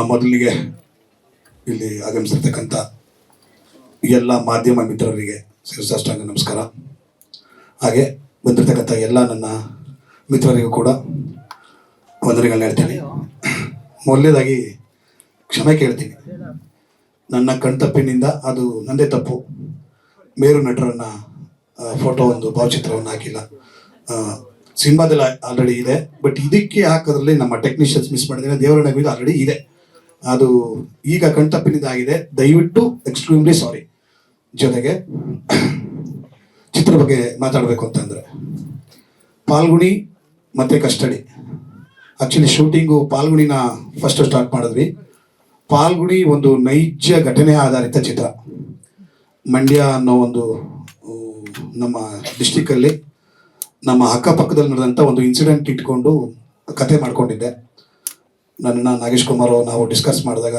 ಮೊದಲಿಗೆ ಇಲ್ಲಿ ಆಗಮಿಸಿರ್ತಕ್ಕಂಥ ಎಲ್ಲ ಮಾಧ್ಯಮ ಮಿತ್ರರಿಗೆ ಶಿರಸಾಷ್ಟಾಂಗ ನಮಸ್ಕಾರ. ಹಾಗೆ ಬಂದಿರತಕ್ಕಂಥ ಎಲ್ಲ ನನ್ನ ಮಿತ್ರರಿಗೂ ಕೂಡ ವಂದನೆಗಳನ್ನ ಹೇಳ್ತೀನಿ. ಮೊದಲನೇದಾಗಿ ಕ್ಷಮೆ ಕೇಳ್ತೀನಿ. ನನ್ನ ಕಣ್ತಪ್ಪಿನಿಂದ ಅದು ನಂದೇ ತಪ್ಪು. ಮೇರು ನಟರನ್ನ ಫೋಟೋ ಒಂದು ಭಾವಚಿತ್ರವನ್ನು ಹಾಕಿಲ್ಲ. ಸಿನಿಮಾದಲ್ಲಿ ಆಲ್ರೆಡಿ ಇದೆ, ಬಟ್ ಇದಕ್ಕೆ ಹಾಕೋದ್ರಲ್ಲಿ ನಮ್ಮ ಟೆಕ್ನಿಷಿಯನ್ಸ್ ಮಿಸ್ ಮಾಡಿದ್ರೆ ದೇವರ ನಗು ಆಲ್ರೆಡಿ ಇದೆ. ಅದು ಈಗ ಕಣ್ತಪ್ಪಿನಿಂದ ಆಗಿದೆ. ದಯವಿಟ್ಟು ಎಕ್ಸ್ಟ್ರೀಮ್ಲಿ ಸಾರಿ. ಜೊತೆಗೆ ಚಿತ್ರ ಬಗ್ಗೆ ಮಾತಾಡಬೇಕು ಅಂತಂದರೆ ಪಾಲ್ಗುಣಿ ಮತ್ತು ಕಸ್ಟಡಿ. ಆ್ಯಕ್ಚುಲಿ ಶೂಟಿಂಗು ಪಾಲ್ಗುಣಿನ ಫಸ್ಟ್ ಸ್ಟಾರ್ಟ್ ಮಾಡಿದ್ವಿ. ಪಾಲ್ಗುಣಿ ಒಂದು ನೈಜ ಘಟನೆ ಆಧಾರಿತ ಚಿತ್ರ. ಮಂಡ್ಯ ಅನ್ನೋ ಒಂದು ನಮ್ಮ ಡಿಸ್ಟಿಕಲ್ಲಿ ನಮ್ಮ ಅಕ್ಕಪಕ್ಕದಲ್ಲಿ ನಡೆದಂಥ ಒಂದು ಇನ್ಸಿಡೆಂಟ್ ಇಟ್ಕೊಂಡು ಕತೆ ಮಾಡ್ಕೊಂಡಿದ್ದೆ. ನನ್ನನ್ನು ನಾಗೇಶ್ ಕುಮಾರ್ ನಾವು ಡಿಸ್ಕಸ್ ಮಾಡಿದಾಗ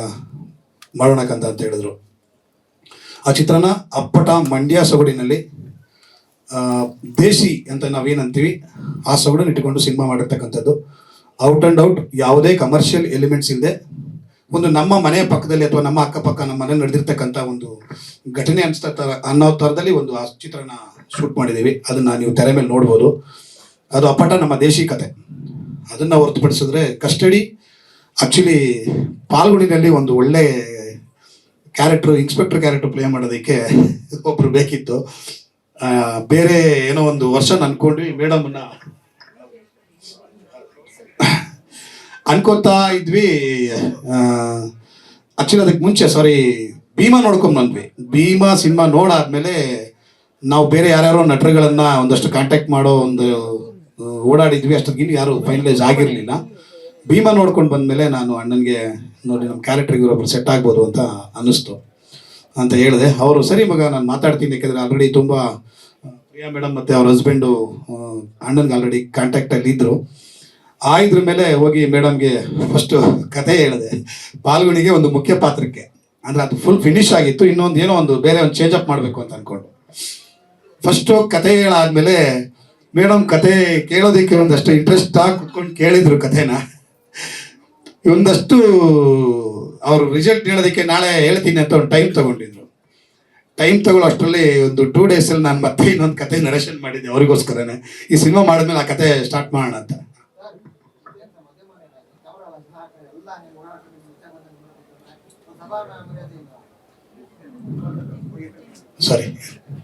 ಮಾಡೋಣಕ್ಕಂತ ಅಂತ ಹೇಳಿದ್ರು. ಆ ಚಿತ್ರನ ಅಪ್ಪಟ ಮಂಡ್ಯ ಸೊಗಡಿನಲ್ಲಿ ದೇಸಿ ಅಂತ ನಾವೇನಂತೀವಿ ಆ ಸೊಗಡನ್ನು ಇಟ್ಕೊಂಡು ಸಿನಿಮಾ ಮಾಡಿರ್ತಕ್ಕಂಥದ್ದು. ಔಟ್ ಆ್ಯಂಡ್ ಔಟ್ ಯಾವುದೇ ಕಮರ್ಷಿಯಲ್ ಎಲಿಮೆಂಟ್ಸ್ ಇಲ್ಲದೆ ಒಂದು ನಮ್ಮ ಮನೆಯ ಪಕ್ಕದಲ್ಲಿ ಅಥವಾ ನಮ್ಮ ಅಕ್ಕಪಕ್ಕ ನಮ್ಮ ಮನೆ ನಡೆದಿರ್ತಕ್ಕಂಥ ಒಂದು ಘಟನೆ ಅನ್ನೋ ಥರದಲ್ಲಿ ಒಂದು ಆ ಚಿತ್ರನ ಶೂಟ್ ಮಾಡಿದ್ದೀವಿ. ಅದನ್ನು ನೀವು ತೆರೆ ಮೇಲೆ ನೋಡ್ಬೋದು. ಅದು ಅಪ್ಪಟ ನಮ್ಮ ದೇಶಿ ಕತೆ. ಅದನ್ನು ಹೊರತುಪಡಿಸಿದ್ರೆ ಕಸ್ಟಡಿ ಆ್ಯಕ್ಚುಲಿ ಪಾಲ್ಗುಣಿನಲ್ಲಿ ಒಂದು ಒಳ್ಳೆ ಕ್ಯಾರೆಕ್ಟ್ರು, ಇನ್ಸ್ಪೆಕ್ಟರ್ ಕ್ಯಾರೆಕ್ಟರ್ ಪ್ಲೇ ಮಾಡೋದಕ್ಕೆ ಒಬ್ಬರು ಬೇಕಿತ್ತು. ಬೇರೆ ಏನೋ ಒಂದು ವರ್ಷ ಅನ್ಕೊಂಡ್ವಿ. ಮೇಡಮನ್ನ ಅನ್ಕೋತಾ ಇದ್ವಿ. ಆ್ಯಕ್ಚುಲಿ ಅದಕ್ಕೆ ಮುಂಚೆ ಭೀಮಾ ನೋಡ್ಕೊಂಡು ಬಂದ್ವಿ. ಭೀಮಾ ಸಿನಿಮಾ ನೋಡಾದ್ಮೇಲೆ ನಾವು ಬೇರೆ ಯಾರ್ಯಾರೋ ನಟರುಗಳನ್ನ ಒಂದಷ್ಟು ಕಾಂಟ್ಯಾಕ್ಟ್ ಮಾಡೋ ಒಂದು ಓಡಾಡಿದ್ವಿ. ಅಷ್ಟೊತ್ತಿಗೆ ಯಾರು ಫೈನಲೈಸ್ ಆಗಿರಲಿಲ್ಲ. ಭೀಮಾ ನೋಡ್ಕೊಂಡು ಬಂದಮೇಲೆ ನಾನು ಅಣ್ಣನಿಗೆ ನೋಡಿ ನಮ್ಮ ಕ್ಯಾರೆಕ್ಟರ್ಗೆ ಇವರೊಬ್ಬರು ಸೆಟ್ ಆಗ್ಬೋದು ಅಂತ ಅನ್ನಿಸ್ತು ಅಂತ ಹೇಳಿದೆ. ಅವರು ಸರಿ ಮಗ ನಾನು ಮಾತಾಡ್ತೀನಿ, ಯಾಕೆಂದರೆ ಆಲ್ರೆಡಿ ತುಂಬ ಪ್ರಿಯಾ ಮೇಡಮ್ ಮತ್ತು ಅವ್ರ ಹಸ್ಬೆಂಡು ಅಣ್ಣನಿಗೆ ಆಲ್ರೆಡಿ ಕಾಂಟ್ಯಾಕ್ಟಲ್ಲಿ ಇದ್ದರು. ಇದ್ರ ಮೇಲೆ ಹೋಗಿ ಮೇಡಮ್ಗೆ ಫಸ್ಟು ಕತೆ ಹೇಳಿದೆ. ಪಾಲ್ಗುಣಿಗೆ ಒಂದು ಮುಖ್ಯ ಪಾತ್ರಕ್ಕೆ, ಅಂದರೆ ಅದು ಫುಲ್ ಫಿನಿಶ್ ಆಗಿತ್ತು. ಇನ್ನೊಂದು ಏನೋ ಒಂದು ಬೇರೆ ಒಂದು ಚೇಂಜ್ ಅಪ್ ಮಾಡಬೇಕು ಅಂತ ಅಂದ್ಕೊಂಡು ಫಸ್ಟು ಕತೆ ಹೇಳಾದ್ಮೇಲೆ ಮೇಡಮ್ ಕತೆ ಕೇಳೋದಕ್ಕೆ ಒಂದಷ್ಟು ಇಂಟ್ರೆಸ್ಟ್ ಆಗಿ ಕುತ್ಕೊಂಡು ಕೇಳಿದ್ರು ಕಥೆನ. ಒಂದಷ್ಟು ಅವರು ರಿಸಲ್ಟ್ ಹೇಳೋದಕ್ಕೆ ನಾಳೆ ಹೇಳ್ತೀನಿ ಅಂತ ಒಂದು ಟೈಮ್ ತಗೊಂಡಿದ್ರು. ಟೈಮ್ ತಗೊಳ್ಳೋ ಅಷ್ಟರಲ್ಲಿ ಒಂದು 2 ಡೇಸಲ್ಲಿ ನಾನು ಮತ್ತೆ ಇನ್ನೊಂದು ಕತೆ ನರೇಷನ್ ಮಾಡಿದ್ದೆ ಅವ್ರಿಗೋಸ್ಕರನೇ. ಈ ಸಿನಿಮಾ ಮಾಡಿದ್ಮೇಲೆ ಆ ಕತೆ ಸ್ಟಾರ್ಟ್ ಮಾಡೋಣ ಅಂತ. ಸಾರಿ,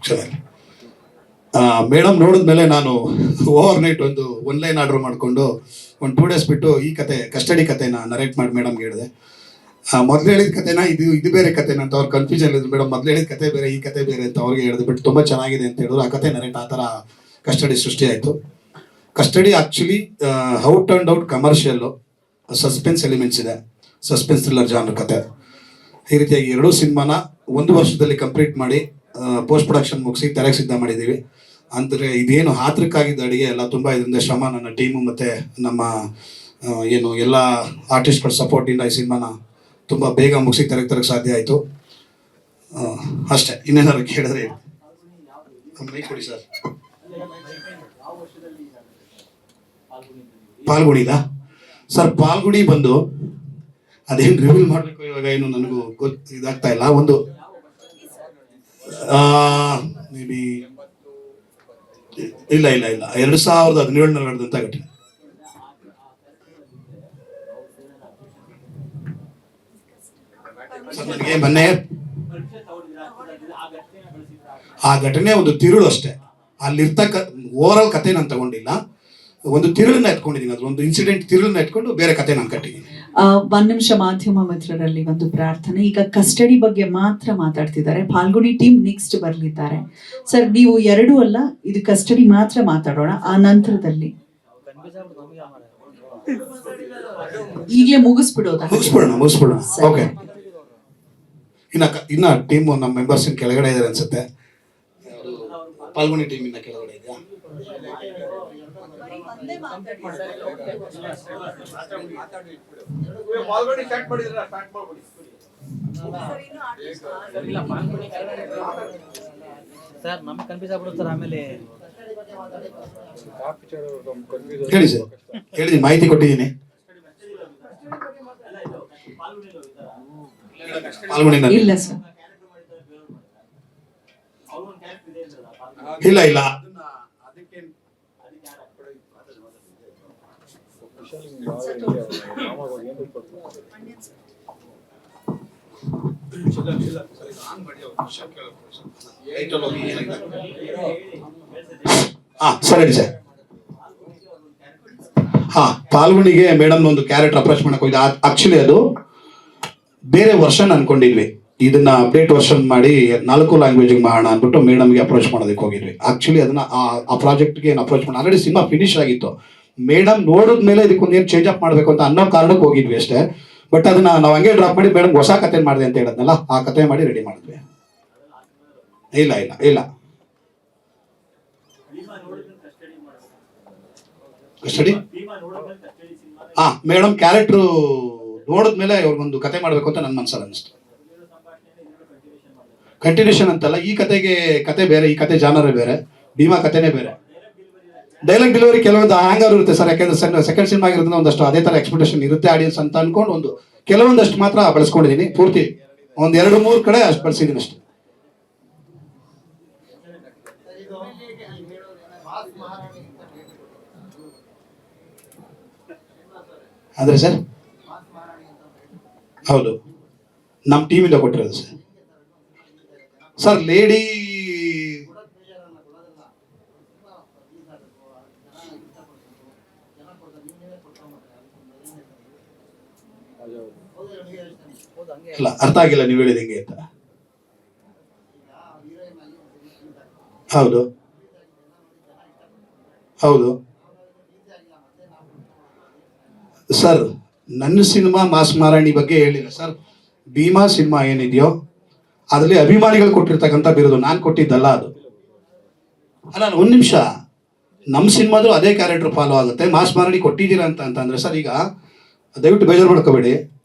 ಕ್ಷಮೆ. ಮೇಡಮ್ ನೋಡಿದ್ಮೇಲೆ ನಾನು ಓವರ್ ನೈಟ್ ಒಂದು ಲೈನ್ ಆರ್ಡರ್ ಮಾಡಿಕೊಂಡು ಒಂದು 2 ಡೇಸ್ ಬಿಟ್ಟು ಈ ಕತೆ ಕಸ್ಟಡಿ ಕತೆನ ನರೇಟ್ ಮಾಡಿ ಮೇಡಮ್ಗೆ ಹೇಳಿದೆ. ಮೊದಲು ಹೇಳಿದ ಕತೆನ ಇದು ಬೇರೆ ಕತೆನ ಅಂತ ಅವ್ರು ಕನ್ಫ್ಯೂಷನ್ ಇದ್ರು. ಮೇಡಮ್ ಮೊದಲು ಹೇಳಿದ ಕತೆ ಬೇರೆ, ಈ ಕತೆ ಬೇರೆ ಅಂತ ಅವ್ರಿಗೆ ಹೇಳಿದೆ. ಬಟ್ ತುಂಬ ಚೆನ್ನಾಗಿದೆ ಅಂತ ಹೇಳಿದ್ರು. ಆ ಕತೆ ನರೇಟ್ ಆ ಥರ ಕಸ್ಟಡಿ ಸೃಷ್ಟಿ ಆಯಿತು. Custody actually out and out commercial, suspense elements ಇದೆ, ಸಸ್ಪೆನ್ಸ್ ಥ್ರಿಲ್ಲರ್ ಜಾನರ್ ಕತೆ. ಈ ರೀತಿಯಾಗಿ 2 ಸಿನಿಮಾನ 1 ವರ್ಷದಲ್ಲಿ ಕಂಪ್ಲೀಟ್ ಮಾಡಿ ಪೋಸ್ಟ್ ಪ್ರೊಡಕ್ಷನ್ ಮುಗಿಸಿ ತೆರೆಗೆ ಸಿದ್ಧ ಮಾಡಿದ್ದೀವಿ. ಅಂದರೆ ಇದೇನು ಆತುರಕ್ಕಾಗಿದ್ದ ಅಡುಗೆ ಎಲ್ಲ ತುಂಬ ಇದರಿಂದ ಶ್ರಮ ನನ್ನ ಟೀಮು ಮತ್ತು ನಮ್ಮ ಏನು ಎಲ್ಲ ಆರ್ಟಿಸ್ಟ್ಗಳ ಸಪೋರ್ಟಿಂದ ಈ ಸಿನಿಮಾನ ತುಂಬ ಬೇಗ ಮುಗಿಸಿ ತೆರೆಗೆ ಸಾಧ್ಯ ಆಯಿತು. ಅಷ್ಟೇ. ಇನ್ನೇನಾದ್ರು ಕೇಳಿದ್ರೆ ಮೈ ಕೊಡಿ ಸರ್. ಪಾಲ್ಗುಣಿದ ಸರ್, ಪಾಲ್ಗುಣಿ ಬಂದು ಅದೇನು ರಿವೀಲ್ ಮಾಡಬೇಕು ಇವಾಗ ಏನು ನನಗೂ ಇದಾಗ್ತಾ ಇಲ್ಲ. ಒಂದು ಮೇ ಬಿ ಇಲ್ಲ 2017 ನಡೆದಂಥ ಘಟನೆ. ನನಗೆ ಮೊನ್ನೆ ಆ ಘಟನೆ ಒಂದು ತಿರುಳು ಅಷ್ಟೇ. ಅಲ್ಲಿರ್ತಕ್ಕ ಓವರಾಲ್ ಕತೆ ನಾನು ತಗೊಂಡಿಲ್ಲ, ಒಂದು ತಿರುಳನ್ನ ಎತ್ಕೊಂಡಿದ್ದೀನಿ. ಅದು ಒಂದು ಇನ್ಸಿಡೆಂಟ್ ತಿರುಳನ್ನ ಎತ್ಕೊಂಡು ಬೇರೆ ಕತೆ ನಾನು ಕಟ್ಟಿದ್ದೀನಿ. 1 ನಿಮಿಷ ಮಾಧ್ಯಮ ಮಿತ್ರರಲ್ಲಿ ಒಂದು ಪ್ರಾರ್ಥನೆ. ಈಗ ಕಸ್ಟಡಿ ಬಗ್ಗೆ ಮಾತ್ರ ಮಾತಾಡ್ತಿದ್ದಾರೆ. ಪಾಲ್ಗುಣಿ ಟೀಮ್ ನೆಕ್ಸ್ಟ್ ಬರ್ಲಿದ್ದಾರೆ. ಸರ್, ನೀವು 2 ಅಲ್ಲ, ಇದು ಕಸ್ಟಡಿ ಮಾತ್ರ ಮಾತಾಡೋಣ. ಆ ನಂತರದಲ್ಲಿ ಈಗಲೇ ಮುಗಿಸ್ಬಿಡೋಣ. ಓಕೆ. ಇನ್ನ ಟೀಮ್ ನಮ್ಮ ಮೆಂಬರ್ಸ್ ಕೆಳಗಡೆ ಇದ್ದಾರೆ ಅನ್ಸುತ್ತೆ. ಪಾಲ್ಗುಣಿ ಟೀಮ್ ಇನ್ನ ಕೆಳಗಡೆ ಇದೆಯಾ? ಸರ್ ನಮ್ಗೆ ಕನ್ಫ್ಯೂಸ್ ಆಗ್ಬಿಡುತ್ತೆ. ಆಮೇಲೆ ಹೇಳಿ ಸರ್, ಹೇಳಿದ್ದೀನಿ, ಮಾಹಿತಿ ಕೊಟ್ಟಿದ್ದೀನಿ. ಪಾಲ್ಗುಣಿನಲ್ಲಿ ಇಲ್ಲ ಸರ್. ಇಲ್ಲ ಇಲ್ಲ ಸರಿ ಸರ್. ಹಾ, ಪಾಲ್ಗುಣಿಗೆ ಮೇಡಮ್ ಒಂದು ಕ್ಯಾರೆಕ್ಟರ್ ಅಪ್ರೋಚ್ ಮಾಡಕ್ ಹೋಗಿದೆ. ಆಕ್ಚುಲಿ ಅದು ಬೇರೆ ವರ್ಷನ್ ಅನ್ಕೊಂಡಿದ್ವಿ, ಇದನ್ನ ಅಪ್ಡೇಟ್ ವರ್ಷನ್ ಮಾಡಿ 4 ಲ್ಯಾಂಗ್ವೇಜ್ ಮಾಡೋಣ ಅಂದ್ಬಿಟ್ಟು ಮೇಡಮ್ಗೆ ಅಪ್ರೋಚ್ ಮಾಡೋದಕ್ಕೆ ಹೋಗಿದ್ವಿ. ಆಕ್ಚುಲಿ ಅದನ್ನ ಆ ಪ್ರಾಜೆಕ್ಟ್ಗೆ ಏನು ಅಪ್ರೋಚ್ ಮಾಡಿ ಆಲ್ರೆಡಿ ಸಿನಿಮಾ ಫಿನಿಶ್ ಆಗಿತ್ತು. ಮೇಡಮ್ ನೋಡಿದ್ಮೇಲೆ ಇದಕ್ಕೊಂದು ಏನು ಚೇಂಜ್ ಅಪ್ ಮಾಡಬೇಕು ಅಂತ ಅನ್ನೋ ಕಾರಣಕ್ಕೆ ಹೋಗಿದ್ವಿ ಅಷ್ಟೇ. ಬಟ್ ಅದನ್ನ ನಾವು ಹಂಗೆ ಡ್ರಾಪ್ ಮಾಡಿ ಮೇಡಮ್ ಹೊಸ ಕತೆ ಮಾಡಿದೆ ಅಂತ ಹೇಳಿದ್ನಲ್ಲ, ಆ ಕತೆ ಮಾಡಿ ರೆಡಿ ಮಾಡಿದ್ವಿ. ಇಲ್ಲ ಇಲ್ಲ ಇಲ್ಲ ಕಸ್ಟಡಿ. ಹಾ, ಮೇಡಮ್ ಕ್ಯಾರೆಕ್ಟ್ರು ನೋಡಿದ್ಮೇಲೆ ಅವ್ರಿಗೊಂದು ಕತೆ ಮಾಡಬೇಕು ಅಂತ ನನ್ನ ಮನಸ್ಸಲ್ಲಿ ಅನಿಸ್ತು. ಕಂಟಿನ್ಯೂಷನ್ ಅಂತಲ್ಲ, ಈ ಕತೆಗೆ ಕತೆ ಬೇರೆ, ಈ ಕತೆ ಜಾನರೇ ಬೇರೆ, ಭೀಮಾ ಕತೆನೇ ಬೇರೆ. ಡೈಲಾಗ್ ಡೆಲಿವರಿ ಕೆಲವೊಂದು ಹ್ಯಾಂಗರ್ ಇರುತ್ತೆ ಸರ್, ಯಾಕೆಂದ್ರೆ ಸೆಕೆಂಡ್ ಸಿನಿಮಾ ಆಗಿರೋದ್ರಿಂದ ಒಂದಷ್ಟು ಅದೇ ತರ ಎಕ್ಸ್ಪೆಕ್ಟೇಷನ್ ಇರುತ್ತೆ ಆಡಿಯನ್ಸ್ ಅಂತ ಅನ್ಕೊಂಡು ಕೆಲವೊಂದಷ್ಟು ಮಾತ್ರ ಬಳಸ್ಕೊಂಡಿದ್ದೀನಿ. ಪೂರ್ತಿ 1-2-3 ಕಡೆ ಅಷ್ಟು ಬಳಸಿದ್ದೀನಿ ಅಷ್ಟೇ. ಅಂದ್ರೆ ಸರ್ ಹೌದು, ನಮ್ಮ ಟೀಮಿಂದ ಕೊಟ್ಟಿರೋದು ಸರ್. ಸರ್ ಲೇಡಿ ಇಲ್ಲ, ಅರ್ಥ ಆಗಿಲ್ಲ ನೀವು ಹೇಳಿದ ಹೆಂಗೆ ಅಂತ. ಹೌದು ಹೌದು ಸರ್, ನನ್ನ ಸಿನಿಮಾ ಮಾಸ್ ಮಾರಾಣಿ ಬಗ್ಗೆ ಹೇಳಿಲ್ಲ ಸರ್. ಭೀಮಾ ಸಿನಿಮಾ ಏನಿದೆಯೋ ಅದರಲ್ಲಿ ಅಭಿಮಾನಿಗಳು ಕೊಟ್ಟಿರ್ತಕ್ಕಂಥ ಬಿರುದು, ನಾನು ಕೊಟ್ಟಿದ್ದಲ್ಲ ಅದು. ಅಲ್ಲ, ಒಂದು ನಿಮಿಷ, ನಮ್ಮ ಸಿನಿಮಾದ್ರು ಅದೇ ಕ್ಯಾರೆಕ್ಟರ್ ಫಾಲೋ ಆಗುತ್ತೆ. ಮಾಸ್ ಮಾರಾಣಿ ಕೊಟ್ಟಿದ್ದೀರಾ ಅಂತಂದ್ರೆ ಸರ್, ಈಗ ದಯವಿಟ್ಟು ಬೇಜಾರು ಮಾಡ್ಕೋಬೇಡಿ,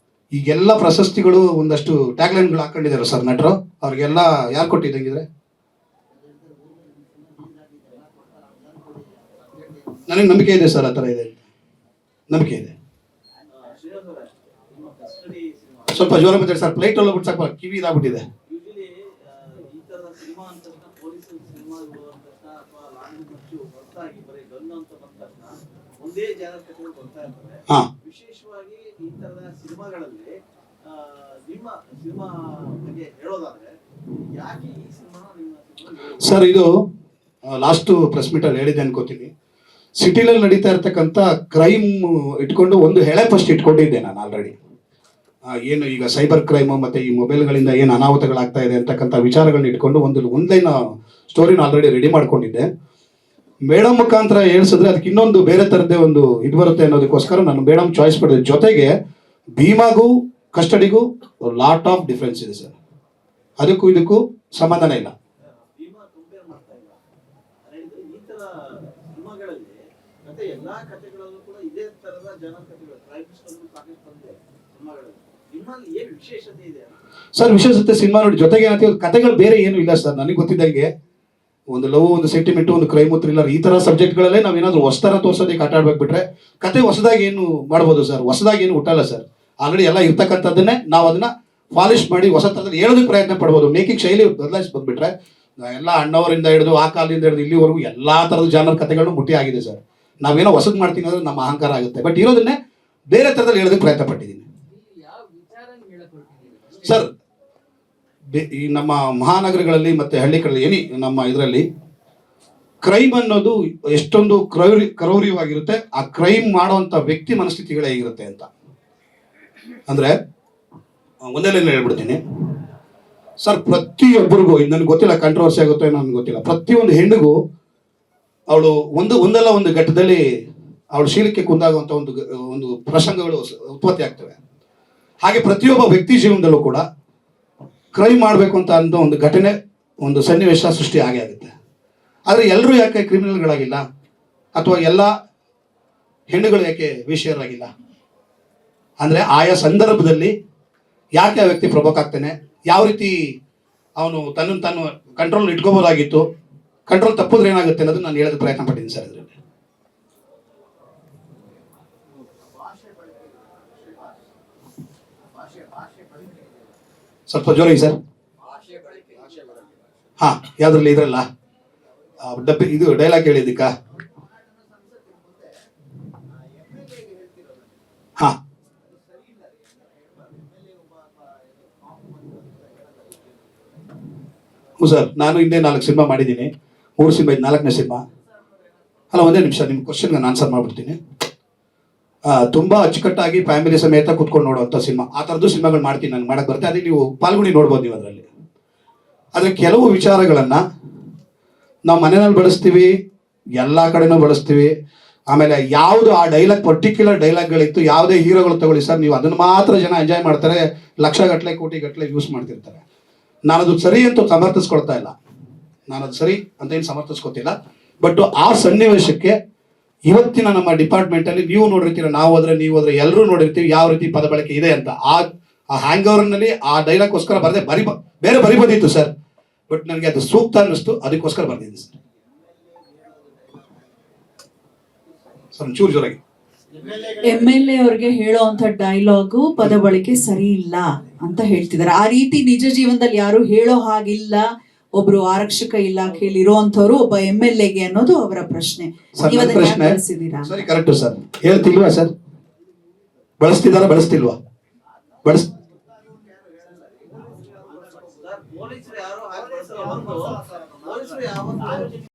ಈಗೆಲ್ಲ ಪ್ರಶಸ್ತಿಗಳು ಒಂದಷ್ಟು ಟ್ಯಾಗ್ಲೈನ್ಗಳು ಹಾಕೊಂಡಿದ್ದಾರೆ ಸರ್ ನಟರು. ಅವ್ರಿಗೆಲ್ಲ ಯಾರು ಕೊಟ್ಟಿದ್ದಂಗಿದ್ರೆ? ನನಗೆ ನಂಬಿಕೆ ಇದೆ ಸರ್, ಆ ಥರ ಇದೆ, ನಂಬಿಕೆ ಇದೆ. ಸ್ವಲ್ಪ ಜೋರ ಮಾತಾಡಿ ಸರ್, ಪ್ಲೇಟ್ ಎಲ್ಲ ಬಿಟ್ಟು ಸಾಕು, ಕಿವಿ ಇದಾಗ್ಬಿಟ್ಟಿದೆ. ಹಾ, ವಿಶೇಷವಾಗಿ ಈ ತರದ ಸಿನಿಮಾಗಳಲ್ಲಿ ನಿಮ್ಮ ಸಿನಿಮಾ ಬಗ್ಗೆ ಹೇಳೋದಾದ್ರೆ ಯಾಕೆ ಈ ಸಿನಿಮಾ ಸರ್ ಇದು ಲಾಸ್ಟ್ ಪ್ರೆಸ್ ಮೀಟ್ ಅಲ್ಲಿ ಹೇಳಿದೆ ಅನ್ಕೋತೀನಿ. ಸಿಟಿಲಲ್ಲಿ ನಡೀತಾ ಇರ್ತಕ್ಕಂಥ ಕ್ರೈಮ್ ಇಟ್ಕೊಂಡು ಒಂದು ಹೆಳೆ ಫಸ್ಟ್ ಇಟ್ಕೊಂಡಿದ್ದೆ ನಾನು ಆಲ್ರೆಡಿ. ಏನು ಈಗ ಸೈಬರ್ ಕ್ರೈಮ್ ಮತ್ತೆ ಈ ಮೊಬೈಲ್ಗಳಿಂದ ಏನು ಅನಾಹುತಗಳಾಗ್ತಾ ಇದೆ ಅಂತಕ್ಕಂಥ ವಿಚಾರಗಳನ್ನ ಇಟ್ಕೊಂಡು ಒಂದು ಲೈನ್ ಸ್ಟೋರಿನ ಆಲ್ರೆಡಿ ರೆಡಿ ಮಾಡ್ಕೊಂಡಿದ್ದೆ. ಮೇಡಮ್ ಮುಖಾಂತರ ಹೇಳ್ಸಿದ್ರೆ ಅದಕ್ಕೆ ಇನ್ನೊಂದು ಬೇರೆ ಥರದ್ದೇ ಒಂದು ಇದು ಬರುತ್ತೆ ಅನ್ನೋದಕ್ಕೋಸ್ಕರ ನಾನು ಮೇಡಮ್ ಚಾಯ್ಸ್ ಪಡೆದೆ. ಜೊತೆಗೆ ಭೀಮಾಗೂ ಕಸ್ಟಡಿಗೂ ಲಾಟ್ ಆಫ್ ಡಿಫ್ರೆನ್ಸ್ ಇದೆ ಸರ್, ಅದಕ್ಕೂ ಇದಕ್ಕೂ ಸಂಬಂಧನೇ ಇಲ್ಲ. ಭೀಮಾ ಕಂಪೇರ್ ಮಾಡ್ತಾ ಇಲ್ಲ. ಈ ತರ ಸಿನಿಮಾಗಳಲ್ಲಿ ಮತ್ತೆ ಎಲ್ಲಾ ಕಥೆಗಳಲ್ಲೂ ಕೂಡ ಇದೇ ತರದ ಜನ ಕಥೆಗಳು ಕ್ರೈಮ್ಸ್ ಸಾಕಷ್ಟು ಬಂದಿದೆ ಸಿನಿಮಾಗಳಲ್ಲಿ. ನಿಮ್ಮಲ್ಲಿ ಏನು ವಿಶೇಷತೆ ಇದೆ ಸರ್? ವಿಶೇಷತೆ ಸಿನಿಮಾ ನೋಡಿ, ಜೊತೆಗೆ ಏನಂತೀವಿ ಕಥೆಗಳು ಬೇರೆ ಏನು ಇಲ್ಲ ಸರ್. ನನಗೆ ಗೊತ್ತಿದ್ದಂಗೆ ಒಂದು ಲವ್, ಒಂದು ಸೆಂಟಿಮೆಂಟ್, ಒಂದು ಕ್ರೈಮ್, ಥ್ರಿಲ್ಲರ್ ಈ ತರ ಸಬ್ಜೆಕ್ಟ್ಗಳಲ್ಲೇ ನಾವೇನಾದ್ರೂ ಹೊಸತರ ತೋರ್ಸೋದಕ್ಕೆ ಆಟ ಆಡ್ಬೇಕು ಬಿಟ್ರೆ ಕತೆ ಹೊಸದಾಗಿ ಏನು ಮಾಡ್ಬೋದು ಸರ್? ಹೊಸದಾಗಿ ಏನು ಹುಟ್ಟಲ್ಲ ಸರ್. ಆಲ್ರೆಡಿ ಎಲ್ಲ ಇರ್ತಕ್ಕಂಥದ್ದನ್ನೇ ನಾವು ಅದನ್ನ ಪಾಲಿಶ್ ಮಾಡಿ ಹೊಸ ಥರದಲ್ಲಿ ಹೇಳೋದಕ್ಕೆ ಪ್ರಯತ್ನ ಪಡ್ಬೋದು. ಮೇಕಿಂಗ್ ಶೈಲಿ ಬದಲಾಯಿಸಿ ಬಂದ್ಬಿಟ್ರೆ ಎಲ್ಲ ಅಣ್ಣವರಿಂದ ಹಿಡಿದು ಆ ಕಾಲದಿಂದ ಹಿಡಿದು ಇಲ್ಲಿವರೆಗೂ ಎಲ್ಲಾ ತರದ ಜಾನರ್ ಕಥೆಗಳನ್ನು ಮುಟ್ಟಿ ಆಗಿದೆ ಸರ್. ನಾವೇನೋ ಹೊಸದು ಮಾಡ್ತೀನಿ ಅಂದ್ರೆ ನಮ್ಮ ಅಹಂಕಾರ ಆಗುತ್ತೆ. ಬಟ್ ಇರೋದನ್ನೇ ಬೇರೆ ಥರದಲ್ಲಿ ಹೇಳೋದಕ್ಕೆ ಪ್ರಯತ್ನ ಪಟ್ಟಿದ್ದೀನಿ ಸರ್. ಈ ನಮ್ಮ ಮಹಾನಗರಗಳಲ್ಲಿ ಮತ್ತೆ ಹಳ್ಳಿಗಳಲ್ಲಿ ಏನಿ ನಮ್ಮ ಇದರಲ್ಲಿ ಕ್ರೈಮ್ ಅನ್ನೋದು ಎಷ್ಟೊಂದು ಕ್ರೌರ್ಯವಾಗಿರುತ್ತೆ. ಆ ಕ್ರೈಮ್ ಮಾಡುವಂತ ವ್ಯಕ್ತಿ ಮನಸ್ಥಿತಿಗಳೇ ಹೇಗಿರುತ್ತೆ ಅಂತ ಅಂದ್ರೆ ಒಂದೇ ಲೈನ್ ಹೇಳ್ಬಿಡ್ತೀನಿ ಸರ್. ಪ್ರತಿಯೊಬ್ಬರಿಗೂ, ನನಗೆ ಗೊತ್ತಿಲ್ಲ ಕಂಟ್ರವರ್ಸಿ ಆಗುತ್ತೋ ಏನೋ ನನಗೆ ಗೊತ್ತಿಲ್ಲ, ಪ್ರತಿಯೊಂದು ಹೆಣ್ಣಿಗೂ ಅವಳು ಒಂದಲ್ಲ ಒಂದು ಘಟ್ಟದಲ್ಲಿ ಅವಳು ಶೀಲಕ್ಕೆ ಕುಂದಾಗುವಂತ ಒಂದು ಪ್ರಸಂಗಗಳು ಉತ್ಪತ್ತಿ ಆಗ್ತವೆ. ಹಾಗೆ ಪ್ರತಿಯೊಬ್ಬ ವ್ಯಕ್ತಿ ಜೀವನದಲ್ಲೂ ಕೂಡ ಕ್ರೈಮ್ ಮಾಡಬೇಕು ಅಂತ ಒಂದು ಘಟನೆ, ಒಂದು ಸನ್ನಿವೇಶ ಸೃಷ್ಟಿ ಆಗೇ ಆಗುತ್ತೆ. ಆದರೆ ಎಲ್ಲರೂ ಯಾಕೆ ಕ್ರಿಮಿನಲ್ಗಳಾಗಿಲ್ಲ, ಅಥವಾ ಎಲ್ಲ ಹೆಣ್ಣುಗಳು ಯಾಕೆ ವೇಶ್ಯರಾಗಿಲ್ಲ ಅಂದರೆ ಆಯಾ ಸಂದರ್ಭದಲ್ಲಿ ಯಾಕೆ ಆ ವ್ಯಕ್ತಿ ಪ್ರಭೋಕ್ ಆಗ್ತಾನೆ, ಯಾವ ರೀತಿ ಅವನು ತನ್ನನ್ನು ತಾನು ಕಂಟ್ರೋಲ್ ಇಟ್ಕೋಬೋದಾಗಿತ್ತು, ಕಂಟ್ರೋಲ್ ತಪ್ಪಿದ್ರೆ ಏನಾಗುತ್ತೆ ಅನ್ನೋದು ನಾನು ಹೇಳೋದು ಪ್ರಯತ್ನ ಪಟ್ಟಿದ್ದೀನಿ ಸರ್ ಇದರಲ್ಲಿ. ಸ್ವಲ್ಪ ಜೋರಾಗಿ ಸರ್. ಹಾ, ಯಾವ್ದ್ರಲ್ಲಿ ಇದ್ರಲ್ಲ ಡಬ್ಬಿ ಇದು ಡೈಲಾಗ್ ಹೇಳಿದ್ದಕ್ಕ. ಹಾ, ಹ್ಞೂ ಸರ್, ನಾನು ಹಿಂದೆ 4 ಸಿನಿಮಾ ಮಾಡಿದ್ದೀನಿ. 3 ಸಿನಿಮಾ, ಇದು 4ನೇ ಸಿನಿಮಾ. ಅಲ್ಲ, ಒಂದೇ ನಿಮಿಷ, ನಿಮ್ಮ ಕ್ವಶನ್ಗೆ ನಾನು ಆನ್ಸರ್ ಮಾಡ್ಬಿಡ್ತೀನಿ. ತುಂಬಾ ಅಚ್ಚುಕಟ್ಟಾಗಿ ಫ್ಯಾಮಿಲಿ ಸಮೇತ ಕುತ್ಕೊಂಡು ನೋಡುವಂಥ ಸಿನಿಮಾ, ಆ ಥರದ್ದು ಸಿನಿಮಾಗಳು ಮಾಡ್ತೀನಿ, ನನಗೆ ಮಾಡಕ್ಕೆ ಬರುತ್ತೆ. ಅದಕ್ಕೆ ನೀವು ಪಾಲ್ಗೊಳ್ಳಿ, ನೋಡ್ಬೋದು ನೀವು ಅದರಲ್ಲಿ. ಆದರೆ ಕೆಲವು ವಿಚಾರಗಳನ್ನು ನಾವು ಮನೆಯಲ್ಲಿ ಬಳಸ್ತೀವಿ, ಎಲ್ಲ ಕಡೆನೂ ಬಳಸ್ತೀವಿ. ಆಮೇಲೆ ಯಾವುದು ಆ ಡೈಲಾಗ್, ಪರ್ಟಿಕ್ಯುಲರ್ ಡೈಲಾಗ್ಗಳಿತ್ತು, ಯಾವುದೇ ಹೀರೋಗಳು ತಗೊಳ್ಳಿ ಸರ್, ನೀವು ಅದನ್ನು ಮಾತ್ರ ಜನ ಎಂಜಾಯ್ ಮಾಡ್ತಾರೆ, ಲಕ್ಷಗಟ್ಟಲೆ ಕೋಟಿಗಟ್ಟಲೆ ಯೂಸ್ ಮಾಡ್ತಿರ್ತಾರೆ. ನಾನದು ಸರಿ ಅಂತ ಸಮರ್ಥಿಸ್ಕೊಳ್ತಾ ಇಲ್ಲ, ನಾನದು ಸರಿ ಅಂತ ಏನು ಸಮರ್ಥಿಸ್ಕೊತಿಲ್ಲ. ಬಟ್ ಆ ಸನ್ನಿವೇಶಕ್ಕೆ ಇವತ್ತಿನ ನಮ್ಮ ಡಿಪಾರ್ಟ್ಮೆಂಟಲ್ಲಿ ನೀವು ನೋಡಿರ್ತೀರ, ನಾವು ಹೋದ್ರೆ, ನೀವು ಹೋದ್ರೆ, ಎಲ್ಲರೂ ನೋಡಿರ್ತೀವಿ ಯಾವ ರೀತಿ ಪದ ಬಳಕೆ ಇದೆ ಅಂತ. ಆ ಹ್ಯಾಂಗ್ ಓವರ್ನಲ್ಲಿ ಆ ಡೈಲಾಗ್ಗೋಸ್ಕರ ಬರದೆ ಬೇರೆ ಬರಿಬೋದಿತ್ತು ಸರ್, ಬಟ್ ನನಗೆ ಅದು ಸೂಕ್ತ ಅನ್ನಿಸ್ತು, ಅದಕ್ಕೋಸ್ಕರ ಬರ್ದಿದ್ದೆ ಸರ್. ಒಂಚೂರು ಜೋರಾಗಿ. MLA ಅವ್ರಿಗೆ ಹೇಳೋವಂಥ ಡೈಲಾಗು ಪದ ಬಳಕೆ ಸರಿ ಇಲ್ಲ ಅಂತ ಹೇಳ್ತಿದ್ದಾರೆ. ಆ ರೀತಿ ನಿಜ ಜೀವನದಲ್ಲಿ ಯಾರು ಹೇಳೋ ಹಾಗಿಲ್ಲ, ಒಬ್ರು ಆರಕ್ಷಕ ಇಲಾಖೆಯಲ್ಲಿ ಇರುವಂತವ್ರು ಒಬ್ಬ MLAಗೆ ಅನ್ನೋದು ಅವರ ಪ್ರಶ್ನೆ. ನೀವು ಅದನ್ನ ಯಾಕೆ ಬಳಸಿದ್ದೀರಾ? ಸರಿ, ಕರೆಕ್ಟ್ ಸರ್. ಹೇಳ್ತಿಲ್ವಾ ಸರ್? ಬಳಸ್ತಿದಾರ, ಬಳಸ್ತಿಲ್ವಾ? ಪೊಲೀಸರು ಯಾರು ಹಾಗೆ ಬಳಸಲ್ಲ. ಪೊಲೀಸರು ಯಾವತ್ತೂ